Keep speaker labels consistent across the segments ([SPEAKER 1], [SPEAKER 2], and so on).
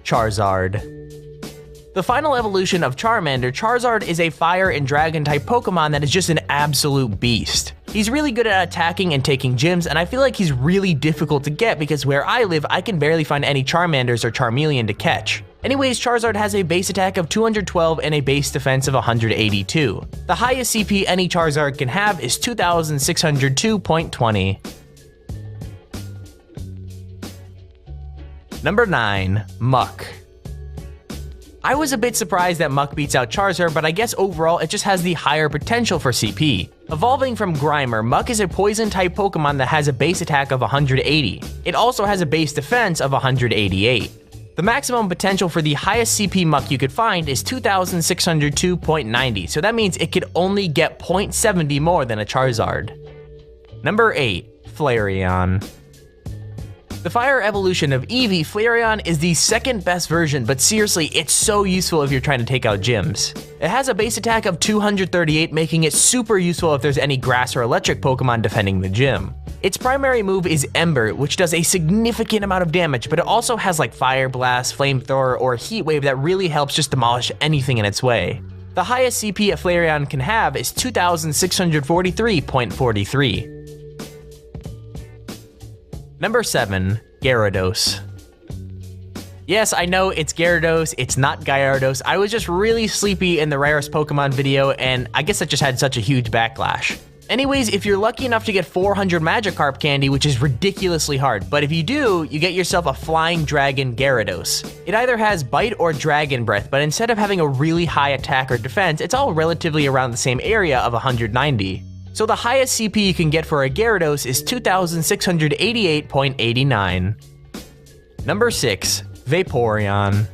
[SPEAKER 1] Charizard. The final evolution of Charmander, Charizard is a fire and dragon type Pokemon that is just an absolute beast. He's really good at attacking and taking gyms, and I feel like he's really difficult to get because where I live, I can barely find any Charmanders or Charmeleon to catch. Anyways, Charizard has a base attack of 212 and a base defense of 182. The highest CP any Charizard can have is 2602.20. Number 9. Muk. I was a bit surprised that Muk beats out Charizard, but I guess overall it just has the higher potential for CP. Evolving from Grimer, Muk is a poison-type Pokemon that has a base attack of 180. It also has a base defense of 188. The maximum potential for the highest CP Muk you could find is 2602.90, so that means it could only get 0.70 more than a Charizard. Number 8. Flareon. The fire evolution of Eevee, Flareon is the second best version, but seriously, it's so useful if you're trying to take out gyms. It has a base attack of 238, making it super useful if there's any grass or electric Pokemon defending the gym. Its primary move is Ember, which does a significant amount of damage, but it also has like Fire Blast, Flamethrower, or Heat Wave that really helps just demolish anything in its way. The highest CP a Flareon can have is 2643.43. Number 7. Gyarados. Yes, I know it's Gyarados, it's not Gyarados. I was just really sleepy in the rarest Pokemon video, and I guess that just had such a huge backlash. Anyways, if you're lucky enough to get 400 Magikarp candy, which is ridiculously hard, but if you do, you get yourself a Flying Dragon Gyarados. It either has Bite or Dragon Breath, but instead of having a really high attack or defense, it's all relatively around the same area of 190. So the highest CP you can get for a Gyarados is 2688.89. Number 6. Vaporeon.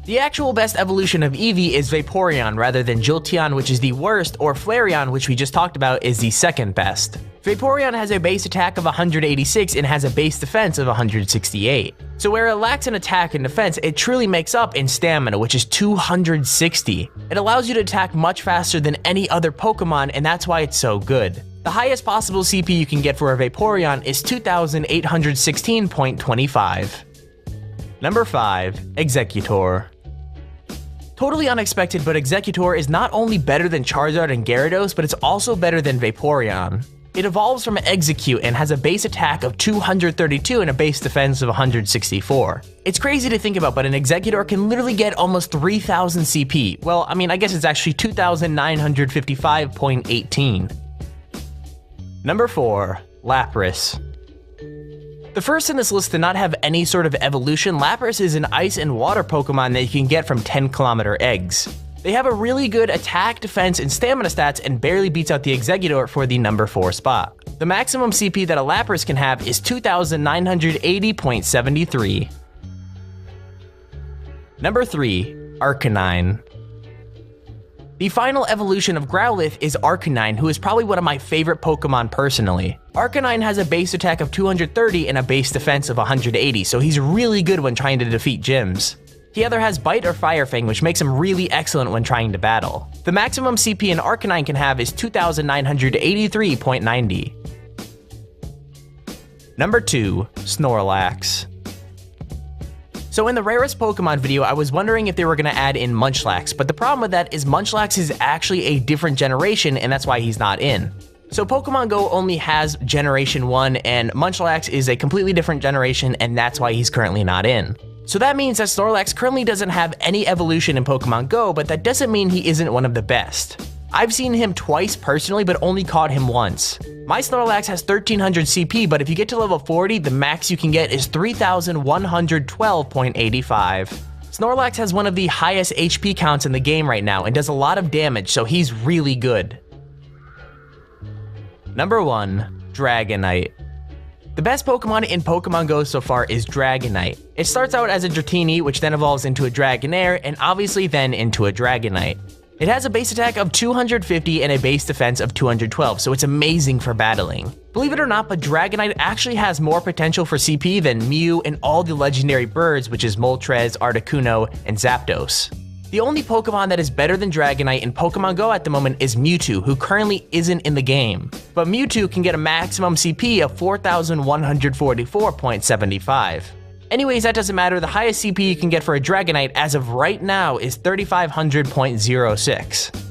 [SPEAKER 1] The actual best evolution of Eevee is Vaporeon rather than Jolteon, which is the worst, or Flareon, which we just talked about, is the second best. Vaporeon has a base attack of 186 and has a base defense of 168. So where it lacks in attack and defense, it truly makes up in stamina, which is 260. It allows you to attack much faster than any other Pokemon, and that's why it's so good. The highest possible CP you can get for a Vaporeon is 2816.25. Number 5. Exeggutor. Totally unexpected, but Exeggutor is not only better than Charizard and Gyarados, but it's also better than Vaporeon. It evolves from Exeggcute and has a base attack of 232 and a base defense of 164. It's crazy to think about, but an Exeggutor can literally get almost 3000 CP. Well, I mean, I guess it's actually 2955.18. Number 4. Lapras. The first in this list to not have any sort of evolution, Lapras is an ice and water Pokemon that you can get from 10km eggs. They have a really good attack, defense, and stamina stats and barely beats out the Exeggutor for the number 4 spot. The maximum CP that a Lapras can have is 2980.73. Number 3. Arcanine. The final evolution of Growlithe is Arcanine, who is probably one of my favorite Pokemon personally. Arcanine has a base attack of 230 and a base defense of 180, so he's really good when trying to defeat gyms. He either has Bite or Fire Fang, which makes him really excellent when trying to battle. The maximum CP an Arcanine can have is 2983.90. Number 2. Snorlax. So in the rarest Pokemon video, I was wondering if they were going to add in Munchlax, but the problem with that is Munchlax is actually a different generation, and that's why he's not in. So Pokemon Go only has Generation 1, and Munchlax is a completely different generation, and that's why he's currently not in. So that means that Snorlax currently doesn't have any evolution in Pokemon Go, but that doesn't mean he isn't one of the best. I've seen him twice personally, but only caught him once. My Snorlax has 1300 CP, but if you get to level 40, the max you can get is 3112.85. Snorlax has one of the highest HP counts in the game right now and does a lot of damage, so he's really good. Number 1. Dragonite. The best Pokemon in Pokemon Go so far is Dragonite. It starts out as a Dratini, which then evolves into a Dragonair, and obviously then into a Dragonite. It has a base attack of 250 and a base defense of 212, so it's amazing for battling. Believe it or not, but Dragonite actually has more potential for CP than Mew and all the legendary birds, which is Moltres, Articuno, and Zapdos. The only Pokemon that is better than Dragonite in Pokemon Go at the moment is Mewtwo, who currently isn't in the game. But Mewtwo can get a maximum CP of 4144.75. Anyways, that doesn't matter, the highest CP you can get for a Dragonite as of right now is 3500.06.